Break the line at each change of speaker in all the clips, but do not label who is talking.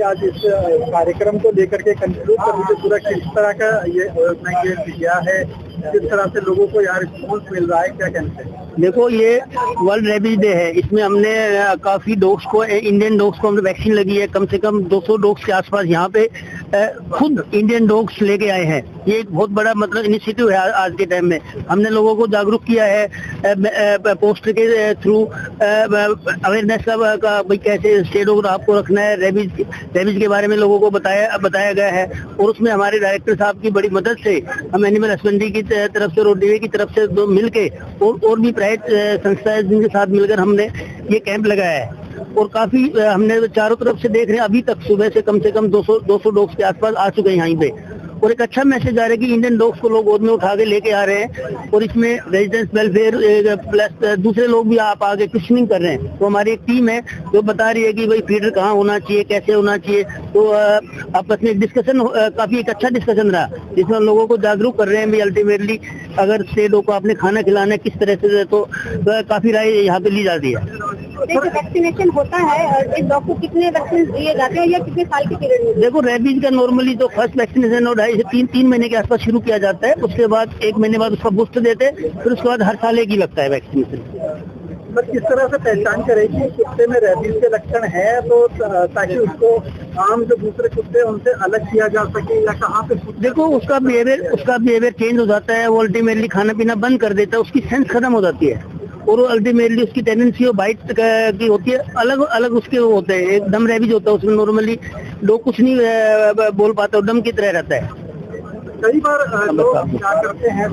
आज इस कार्यक्रम को लेकर के कंक्लूड कर मुझे पूरा किस तरह का ये ऑर्गेनाइजेशन किया है, किस तरह से लोगों को यहाँ रिस्पॉन्स मिल रहा है, क्या कहते हैं?
देखो, ये वर्ल्ड रेबीज डे है। इसमें हमने काफी डॉग्स को, इंडियन डॉग्स को हमने वैक्सीन लगी है। कम से कम 200 डॉग्स के आसपास यहाँ पे खुद इंडियन डॉग्स लेके आए हैं। ये एक बहुत बड़ा मतलब इनिशिएटिव है आज के टाइम में। हमने लोगों को जागरूक किया है पोस्टर के थ्रू, अवेयरनेस का भाई कैसे स्टे डॉग आपको रखना है, रेबीज के बारे में लोगों को बताया गया है। और उसमें हमारे डायरेक्टर साहब की बड़ी मदद से हम एनिमल हस्बेंड्री की तरफ से, रोडवे की तरफ से मिलके और भी प्राइवेट संस्थाएं जिनके साथ मिलकर हमने ये कैंप लगाया है। और काफी हमने चारों तरफ से देख रहे हैं, अभी तक सुबह से कम 200 डॉग्स के आसपास आ चुके हैं यहाँ पे। और एक अच्छा मैसेज आ रहा है कि इंडियन डॉग्स को लोग गोद में उठा के लेके आ रहे हैं। और इसमें रेजिडेंस वेलफेयर प्लस दूसरे लोग भी आप आगे क्वेश्चनिंग कर रहे हैं। तो हमारी एक टीम है जो बता रही है कि भाई फीडर कहाँ होना चाहिए, कैसे होना चाहिए। तो आपस में डिस्कशन, काफी एक अच्छा डिस्कशन रहा, जिसमें लोगों को जागरूक कर रहे हैं। भाई अल्टीमेटली अगर स्टे डॉग को आपने खाना खिलाना है किस तरह से, तो काफी राय यहाँ पे ली जाती है।
वैक्सीनेशन होता है और इस डॉग को कितने वैक्सीन दिए जाते हैं या कितने साल के पीरियड में?
देखो, रेबीज का नॉर्मली तो फर्स्ट वैक्सीनेशन और 2.5 से 3 महीने के आसपास शुरू किया जाता है। उसके बाद 1 महीने बाद उसका बूस्टर देते हैं, फिर उसके बाद हर साल एक ही लगता है वैक्सीनेशन।
बस किस तरह से पहचान करें कि कुत्ते में रेबीज के लक्षण है, तो ताकि उसको आम जो दूसरे कुत्ते हैं उनसे अलग किया जा सके, या कहाँ पे?
देखो, उसका बिहेवियर चेंज हो जाता है। वो अल्टीमेटली खाना पीना बंद कर देता है, उसकी सेंस खत्म हो जाती है। और वो अल्टीमेटली उसकी टेंडेंसी और बाइट की होती है, अलग अलग उसके होते हैं। एक डम रेबीज होता है, उसमें नॉर्मली लोग कुछ नहीं बोल पाते, डम की तरह रहता है।
कई बार लोग क्या करते हैं,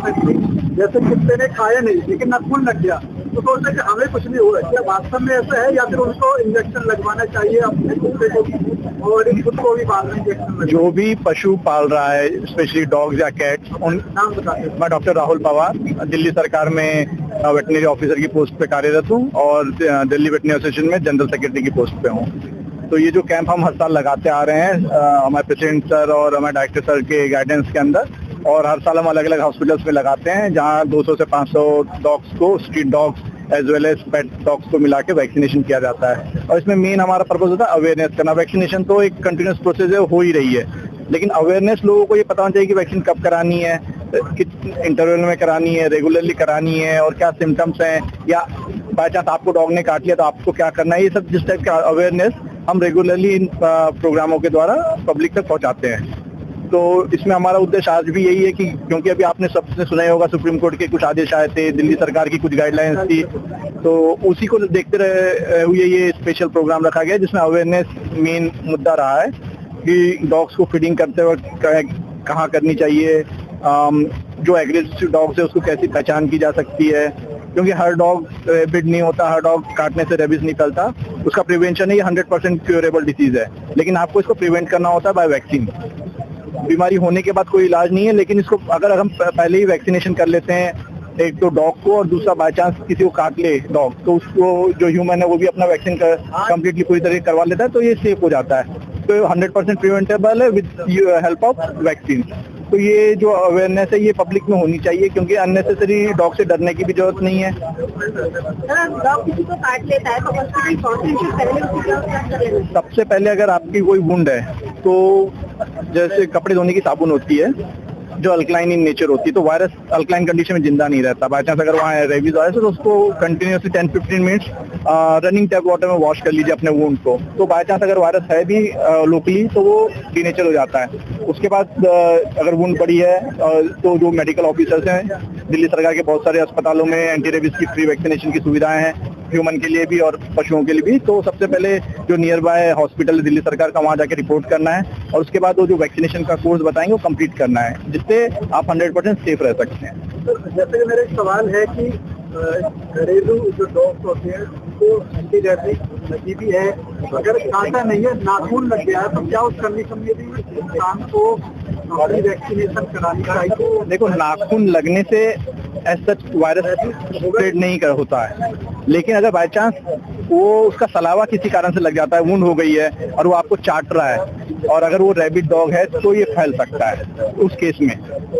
जैसे कुत्ते ने खाया नहीं लेकिन नाखून लग गया, तो सोचते हैं कि हमें कुछ नहीं हुआ। क्या वास्तव में ऐसा है, या फिर उनको इंजेक्शन लगवाना चाहिए अपने कुत्ते को भी और खुद को भी बाद में इंजेक्शन? जो भी पशु पाल रहा है, स्पेशली डॉग्स या कैट्स, उन नाम बताते हैं। मैं डॉक्टर राहुल पवार, दिल्ली सरकार में वेटनरी ऑफिसर की पोस्ट पे कार्यरत हूँ और दिल्ली वेटनरी एसोसिएशन में जनरल सेक्रेटरी की पोस्ट पे हूँ। तो ये जो कैंप हम हर साल लगाते आ रहे हैं हमारे प्रेसिडेंट सर और हमारे डायरेक्टर सर के गाइडेंस के अंदर, और हर साल हम अलग अलग हॉस्पिटल्स में लगाते हैं, जहाँ 200 से 500 डॉग्स को, street dogs as well as pet dogs को मिला के वैक्सीनेशन किया जाता है। और इसमें मेन हमारा पर्पज होता है अवेयरनेस करना। वैक्सीनेशन तो एक कंटिन्यूस प्रोसेस है, हो ही रही है, लेकिन अवेयरनेस लोगों को ये पता होना चाहिए कि वैक्सीन कब करानी है, किस इंटरवल में करानी है, रेगुलरली करानी है, और क्या सिम्टम्स हैं, या बाय चांस आपको डॉग ने काट लिया तो आपको क्या करना है। ये सब जिस टाइप का अवेयरनेस हम रेगुलरली इन प्रोग्रामों के द्वारा पब्लिक तक पहुंचाते हैं। तो इसमें हमारा उद्देश्य आज भी यही है कि क्योंकि अभी आपने सबसे सुना ही होगा, सुप्रीम कोर्ट के कुछ आदेश आए थे, दिल्ली सरकार की कुछ गाइडलाइंस थी, तो उसी को देखते हुए ये स्पेशल प्रोग्राम रखा गया, जिसमें अवेयरनेस मेन मुद्दा रहा है कि डॉग्स को फीडिंग करते वक्त कहाँ करनी चाहिए, जो एग्रेसिव डॉग्स है उसको कैसी पहचान की जा सकती है, क्योंकि हर डॉग रेबिड नहीं होता, हर डॉग काटने से रेबीज निकलता, उसका प्रिवेंशन है, ये 100% क्योरेबल डिसीज है, लेकिन आपको इसको प्रिवेंट करना होता है बाय वैक्सीन। बीमारी होने के बाद कोई इलाज नहीं है, लेकिन इसको अगर हम पहले ही वैक्सीनेशन कर लेते हैं, एक तो डॉग को, और दूसरा बाय चांस किसी को काट ले डॉग, तो उसको जो ह्यूमन है वो भी अपना वैक्सीन कंप्लीटली पूरी तरह करवा लेता है, तो ये सेफ हो जाता है। तो 100% प्रिवेंटेबल है विद हेल्प ऑफ वैक्सीन। तो ये जो अवेयरनेस है ये पब्लिक में होनी चाहिए, क्योंकि अननेसेसरी डॉग से डरने की भी जरूरत नहीं है।
डॉग किसी को काट लेता है तो
सबसे पहले अगर आपकी कोई वुंड है, तो जैसे कपड़े धोने की साबुन होती है जो अल्कलाइन इन नेचर होती है, तो वायरस अल्कलाइन कंडीशन में जिंदा नहीं रहता। बाय चांस अगर वहाँ रेबीज वायरस है तो उसको continuously 10-15 minutes running tap water में वॉश कर लीजिए अपने वुंड को। तो बाय चांस अगर वायरस है भी लोकली तो वो डीनेचर हो जाता है। उसके बाद अगर वुंड पड़ी है तो जो मेडिकल ऑफिसर्स हैं, दिल्ली सरकार के बहुत सारे अस्पतालों में एंटी रेबीज की फ्री वैक्सीनेशन की सुविधाएं हैं, ह्यूमन के लिए भी और पशुओं के लिए भी। तो सबसे पहले जो नियर बाय हॉस्पिटल है दिल्ली सरकार का, वहाँ जाके रिपोर्ट करना है, और उसके बाद वो जो वैक्सीनेशन का कोर्स बताएंगे वो कंप्लीट करना है, जिससे आप 100% सेफ रह सकते हैं। तो जैसे कि मेरा एक सवाल है कि घरेलू जो डॉग्स होते हैं उनको एंटी रेबीज लगी भी है, अगर काटा नहीं है, नाखून लग गया है, तो क्या उस कंडीशन में भी इंसान को हमारी वैक्सीनेशन करानी चाहिए? देखो, नाखून लगने से एज सच वायरस स्प्रेड नहीं होता है, लेकिन अगर बाय चांस
वो उसका सलावा किसी कारण से लग जाता है, वुंड हो गई है और वो आपको चाट रहा है, और अगर वो रैबिट डॉग है तो ये फैल सकता है उस केस में।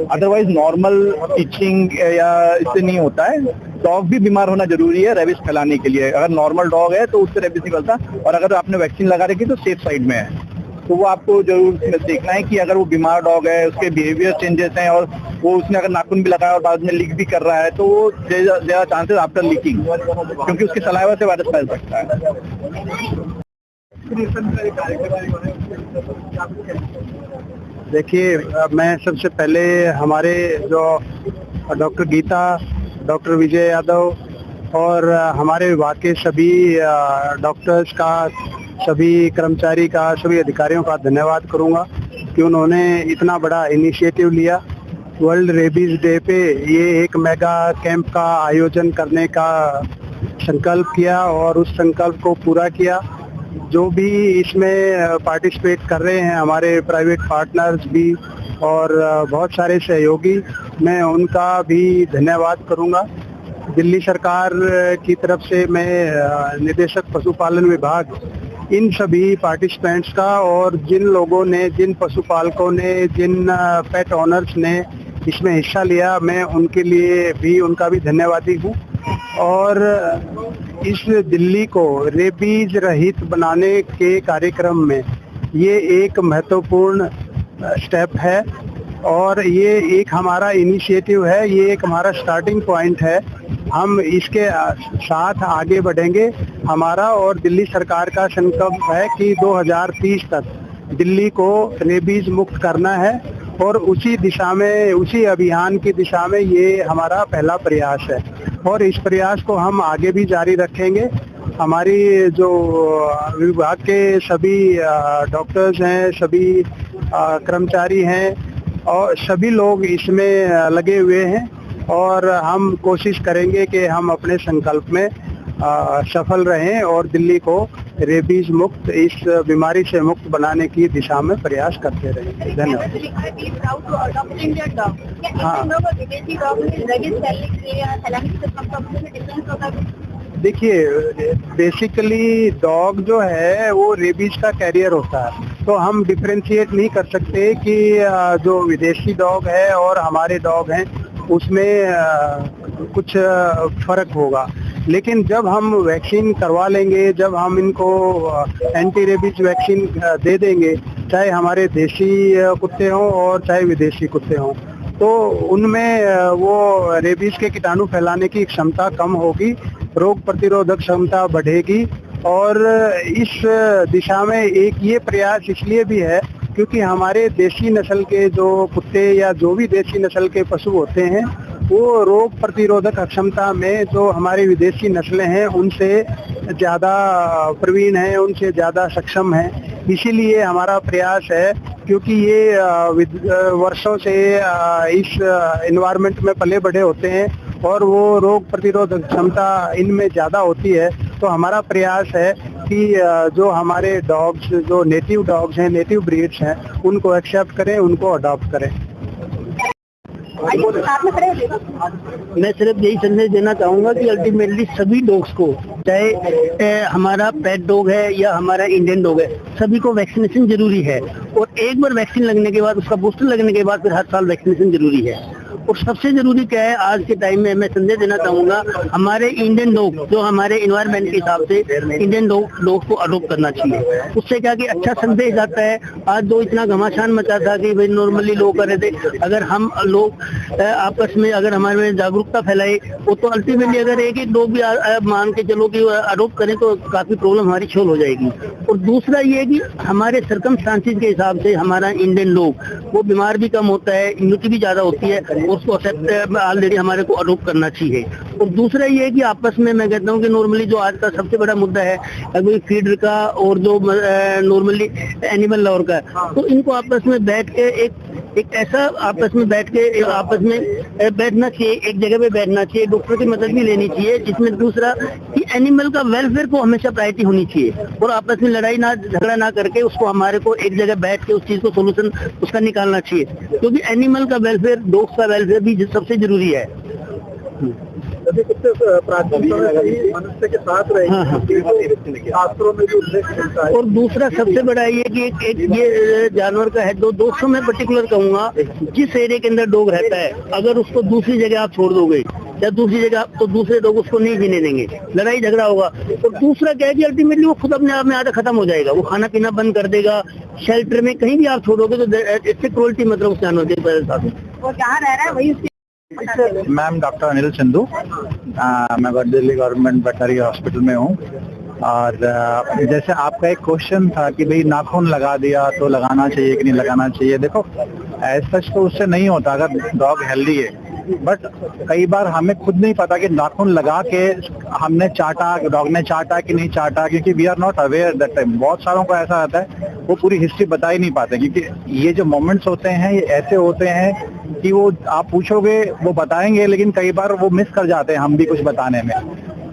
अदरवाइज नॉर्मल इचिंग या इससे नहीं होता है। डॉग भी बीमार होना जरूरी है रेबिस फैलाने के लिए। अगर नॉर्मल डॉग है तो उससे रेबिस नहीं फैलता, और अगर आपने वैक्सीन लगा रखी तो सेफ साइड में है। तो वो आपको जरूर देखना है कि अगर वो बीमार डॉग है, उसके बिहेवियर चेंजेस हैं, और वो उसने अगर नाखून भी लगाया और बाद में लीक भी कर रहा है, तो वो ज्यादा चांसेस आफ्टर लीकिंग, क्योंकि उसके सलाइवा से वायरस फैल सकता है।
देखिए, मैं सबसे पहले हमारे जो डॉक्टर गीता, डॉक्टर विजय यादव और हमारे विभाग के सभी डॉक्टर्स का, सभी कर्मचारी का, सभी अधिकारियों का धन्यवाद करूंगा कि उन्होंने इतना बड़ा इनिशिएटिव लिया। वर्ल्ड रेबीज डे पे ये एक मेगा कैंप का आयोजन करने का संकल्प किया और उस संकल्प को पूरा किया। जो भी इसमें पार्टिसिपेट कर रहे हैं, हमारे प्राइवेट पार्टनर्स भी और बहुत सारे सहयोगी, मैं उनका भी धन्यवाद करूंगा। दिल्ली सरकार की तरफ से मैं निदेशक पशुपालन विभाग इन सभी पार्टिसिपेंट्स का, और जिन लोगों ने, जिन पशुपालकों ने, जिन पेट ऑनर्स ने इसमें हिस्सा लिया, मैं उनके लिए भी, उनका भी धन्यवादी हूँ। और इस दिल्ली को रेबीज रहित बनाने के कार्यक्रम में ये एक महत्वपूर्ण स्टेप है और ये एक हमारा इनिशिएटिव है, ये एक हमारा स्टार्टिंग पॉइंट है। हम इसके साथ आगे बढ़ेंगे। हमारा और दिल्ली सरकार का संकल्प है कि 2030 तक दिल्ली को रेबीज मुक्त करना है, और उसी दिशा में, उसी अभियान की दिशा में ये हमारा पहला प्रयास है, और इस प्रयास को हम आगे भी जारी रखेंगे। हमारी जो विभाग के सभी डॉक्टर्स हैं, सभी कर्मचारी हैं, और सभी लोग इसमें लगे हुए हैं, और हम कोशिश करेंगे कि हम अपने संकल्प में सफल रहें और दिल्ली को रेबीज मुक्त, इस बीमारी से मुक्त बनाने की दिशा में प्रयास करते रहें। धन्यवाद। देखिए, बेसिकली डॉग जो है वो रेबीज का कैरियर होता है, तो हम डिफरेंशिएट नहीं कर सकते कि जो विदेशी डॉग है और हमारे डॉग हैं उसमें कुछ फर्क होगा। लेकिन जब हम वैक्सीन करवा लेंगे, जब हम इनको एंटी रेबीज वैक्सीन दे देंगे, चाहे हमारे देशी कुत्ते हों और चाहे विदेशी कुत्ते हों, तो उनमें वो रेबीज के कीटाणु फैलाने की क्षमता कम होगी, रोग प्रतिरोधक क्षमता बढ़ेगी। और इस दिशा में एक ये प्रयास इसलिए भी है क्योंकि हमारे देशी नस्ल के जो कुत्ते या जो भी देशी नस्ल के पशु होते हैं, वो रोग प्रतिरोधक क्षमता में जो हमारी विदेशी नस्लें हैं उनसे ज़्यादा प्रवीण हैं, उनसे ज़्यादा सक्षम हैं। इसीलिए हमारा प्रयास है, क्योंकि ये वर्षों से इस एनवायरनमेंट में पले बढ़े होते हैं और वो रोग प्रतिरोधक क्षमता इनमें ज़्यादा होती है। तो हमारा प्रयास है कि जो हमारे डॉग्स, जो नेटिव डॉग्स हैं, नेटिव ब्रीड्स हैं, उनको एक्सेप्ट करें, उनको अडॉप्ट करें।
मैं सिर्फ यही संदेश देना चाहूँगा कि अल्टीमेटली सभी डॉग्स को, चाहे हमारा पेट डॉग है या हमारा इंडियन डॉग है, सभी को वैक्सीनेशन जरूरी है। और एक बार वैक्सीन लगने के बाद, उसका बूस्टर लगने के बाद फिर हर साल वैक्सीनेशन जरूरी है। और सबसे जरूरी क्या है आज के टाइम में, मैं संदेश देना चाहूँगा, हमारे इंडियन डॉग जो हमारे एनवायरनमेंट के हिसाब से इंडियन डॉग को अडॉप्ट करना चाहिए। उससे क्या कि अच्छा संदेश आता है। आज जो इतना घमासान मचा था कि भाई नॉर्मली लोग कर रहे थे, अगर हम लोग आपस में अगर हमारे में जागरूकता फैलाए, वो तो अल्टीमेटली अगर एक एक डॉग भी मान के चलो कि अडॉप्ट करें तो काफी प्रॉब्लम हमारी सॉल्व हो जाएगी। और दूसरा ये कि हमारे सर्कमस्टांसेस के हिसाब से हमारा इंडियन डॉग वो बीमार भी कम होता है, इम्यूनिटी भी ज्यादा होती है, उसको एक्सेप्ट ऑलरेडी हमारे को अडॉप्ट करना चाहिए। और दूसरा ये है कि आपस में मैं कहता हूँ कि नॉर्मली जो आज का सबसे बड़ा मुद्दा है अभी फीडर का और जो नॉर्मली एनिमल लवर का, तो इनको आपस में बैठ के एक ऐसा आपस में बैठ के आपस में बैठना चाहिए, एक जगह पे बैठना चाहिए, डॉक्टर की मदद भी लेनी चाहिए, जिसमें दूसरा कि एनिमल का वेलफेयर को हमेशा प्रायोरिटी होनी चाहिए और आपस में लड़ाई ना झगड़ा ना करके उसको हमारे को एक जगह बैठ के उस चीज को सोल्यूशन उसका निकालना चाहिए, क्योंकि एनिमल का वेलफेयर, डॉग्स का वेलफेयर भी सबसे जरूरी है।
अभी कुत्ते प्राचीन समय से ही मनुष्य के साथ रहे
हाँ, हाँ।
शास्त्रों में भी उल्लेख मिलता है।
और दूसरा सबसे बड़ा ये कि एक ये जानवर का है दोस्तों मैं पर्टिकुलर कहूंगा, जिस एरिया के अंदर डॉग रहता है अगर उसको दूसरी जगह आप छोड़ दोगे या दूसरी जगह तो दूसरे लोग उसको नहीं जीने देंगे, लड़ाई झगड़ा होगा। और दूसरा क्या है कि अल्टीमेटली वो खुद अपने आप में आधा खत्म हो जाएगा, वो खाना पीना बंद कर देगा। शेल्टर में कहीं भी आप छोड़ोगे तो इससे क्रूरल्टी मतलब उस जानवर के साथ।
वो जहाँ रह रहा है वही उसके
मैम डॉक्टर अनिल चंदू, मैं दिल्ली गवर्नमेंट वेटनरी हॉस्पिटल में हूँ। और जैसे आपका एक क्वेश्चन था कि भाई नाखून लगा दिया तो लगाना चाहिए कि नहीं लगाना चाहिए, देखो ऐसा सच तो उससे नहीं होता अगर डॉग हेल्दी है। बट कई बार हमें खुद नहीं पता कि नाखून लगा के हमने चाटा, डॉग ने चाटा कि नहीं चाटा, क्योंकि we are not aware that time. बहुत सारों को ऐसा आता है वो पूरी हिस्ट्री बता ही नहीं पाते, क्योंकि ये जो मोमेंट्स होते हैं ये ऐसे होते हैं कि वो आप पूछोगे वो बताएंगे लेकिन कई बार वो मिस कर जाते हैं हम भी कुछ बताने में।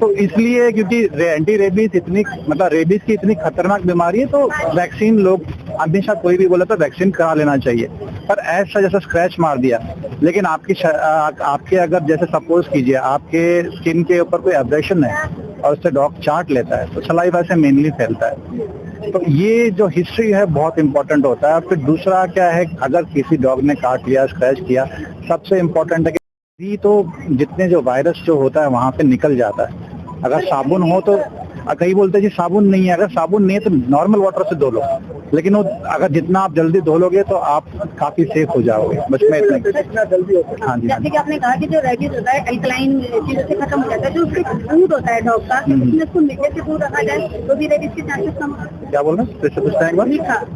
तो इसलिए क्योंकि एंटी रेबीज इतनी मतलब रेबीज की इतनी खतरनाक बीमारी है तो वैक्सीन लोग हमेशा कोई भी बोला तो वैक्सीन करा लेना चाहिए। पर ऐसा जैसे स्क्रैच मार दिया, लेकिन आपके अगर जैसे सपोज कीजिए आपके स्किन के ऊपर कोई एब्रेशन है और उससे डॉग चाट लेता है तो सलाइवा से मेनली फैलता है। तो ये जो हिस्ट्री है बहुत इंपॉर्टेंट होता है। फिर दूसरा क्या है, अगर किसी डॉग ने काट लिया, स्क्रैच किया, सबसे इम्पोर्टेंट है कि तो जितने जो वायरस जो होता है वहां पे निकल जाता है। अगर साबुन हो तो कई बोलते हैं जी साबुन नहीं है, अगर साबुन नहीं है तो नॉर्मल वाटर से धो लो, लेकिन वो अगर जितना आप जल्दी धो लोगे तो आप काफी सेफ हो जाओगे। बस मैं इतना जल्दी होता है। हाँ जी,
जैसे कि आपने कहा कि जो रेबीज होता है अल्कलाइन चीजों से खत्म हो जाता है, जो उसके दूध होता है डॉग का, उसमें उसको मीठे से दूर रखा जाए तो भी रेबीज के चांसेस कम होते हैं।
क्या बोल रहे हैं?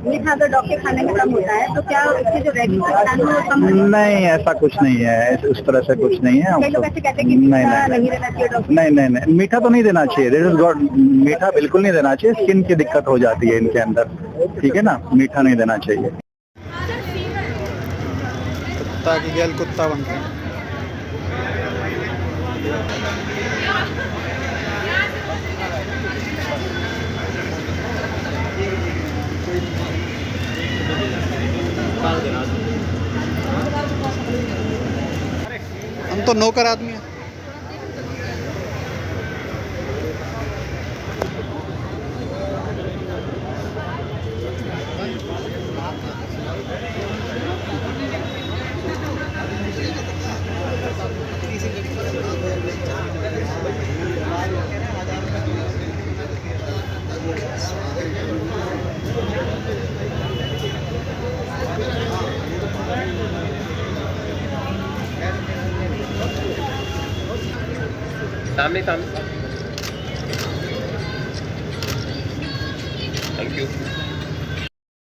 मीठा अगर डॉग के खाने में कम होता है तो क्या उसके जो रेबीज के चांसेस वो कम होते हैं?
नहीं, ऐसा कुछ नहीं है, उस तरह से कुछ नहीं है।
कई लोग ऐसे कहते हैं कि मीठा नहीं देना चाहिए डॉग।
नहीं, मीठा तो नहीं देना चाहिए, मीठा बिल्कुल नहीं देना चाहिए, स्किन की दिक्कत हो जाती है इनके अंदर, ठीक है ना, मीठा नहीं देना चाहिए।
कुत्ता की गैल कुत्ता बनता है। हम तो नौकर आदमी हैं।
सामने